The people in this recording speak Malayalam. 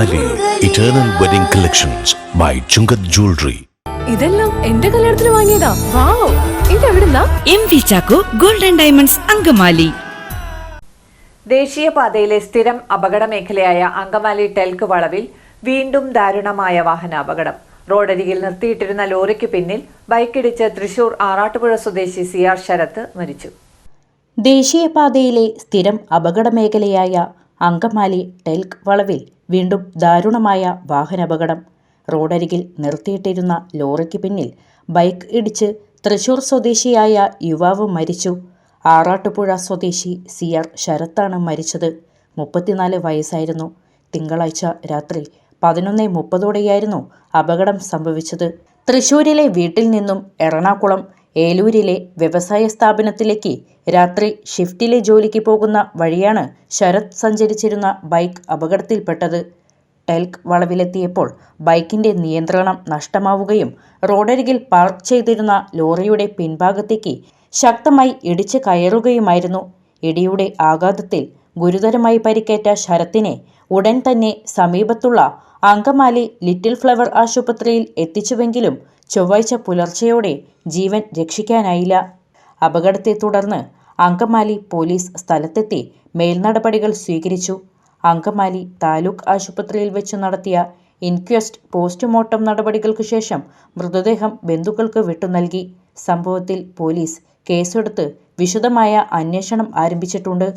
Angamaly eternal wedding collections by Chungath jewellery. ഇതെല്ലാം എന്റെ കല്യാണത്തിന് വാങ്ങിയതാ. വാവ്, ഇതെവിടുന്നാ? MV Chacko golden diamonds Angamaly. ദേശീയപാതയിലെ സ്ഥിരം അപകട മേഖലയായ അങ്കമാലി ടെൽക്ക് വളവിൽ വീണ്ടും ദാരുണമായ വാഹനാപകടം. റോഡരികിൽ നിർത്തിയിട്ടിരുന്ന ലോറിക്ക് പിന്നിൽ ബൈക്കിടിച്ച് തൃശൂർ ആറാട്ടുപുഴ സ്വദേശി CR ശരത്ത് മരിച്ചു. ദേശീയപാതയിലെ സ്ഥിരം അപകട മേഖലയായ അങ്കമാലി ടെൽക്ക് വളവിൽ വീണ്ടും ദാരുണമായ വാഹനാപകടം. റോഡരികിൽ നിർത്തിയിട്ടിരുന്ന ലോറിക്ക് പിന്നിൽ ബൈക്ക് ഇടിച്ച് തൃശൂർ സ്വദേശിയായ യുവാവ് മരിച്ചു. ആറാട്ടുപുഴ സ്വദേശി CR ശരത്താണ് മരിച്ചത്. 34 വയസ്സായിരുന്നു. തിങ്കളാഴ്ച രാത്രി 11:30 അപകടം സംഭവിച്ചത്. തൃശൂരിലെ വീട്ടിൽ നിന്നും എറണാകുളം ഏലൂരിലെ വ്യവസായ സ്ഥാപനത്തിലേക്ക് രാത്രി ഷിഫ്റ്റിലെ ജോലിക്ക് പോകുന്ന വഴിയാണ് ശരത് സഞ്ചരിച്ചിരുന്ന ബൈക്ക് അപകടത്തിൽപ്പെട്ടത്. ടെൽക്ക് വളവിലെത്തിയപ്പോൾ ബൈക്കിന്റെ നിയന്ത്രണം നഷ്ടമാവുകയും റോഡരികിൽ പാർക്ക് ചെയ്തിരുന്ന ലോറിയുടെ പിൻഭാഗത്തേക്ക് ശക്തമായി ഇടിച്ച് കയറുകയുമായിരുന്നു. ഇടിയുടെ ആഘാതത്തിൽ ഗുരുതരമായി പരിക്കേറ്റ ശരത്തിനെ ഉടൻ തന്നെ സമീപത്തുള്ള അങ്കമാലി ലിറ്റിൽ ഫ്ലവർ ആശുപത്രിയിൽ എത്തിച്ചുവെങ്കിലും ചൊവ്വാഴ്ച പുലർച്ചെയോടെ ജീവൻ രക്ഷിക്കാനായില്ല. അപകടത്തെ തുടർന്ന് അങ്കമാലി പോലീസ് സ്ഥലത്തെത്തി മേൽനടപടികൾ സ്വീകരിച്ചു. അങ്കമാലി താലൂക്ക് ആശുപത്രിയിൽ വെച്ച് നടത്തിയ ഇൻക്വസ്റ്റ് പോസ്റ്റ്മോർട്ടം നടപടികൾക്ക് ശേഷം മൃതദേഹം ബന്ധുക്കൾക്ക് വിട്ടുനൽകി. സംഭവത്തിൽ പോലീസ് കേസെടുത്ത് വിശദമായ അന്വേഷണം ആരംഭിച്ചിട്ടുണ്ട്.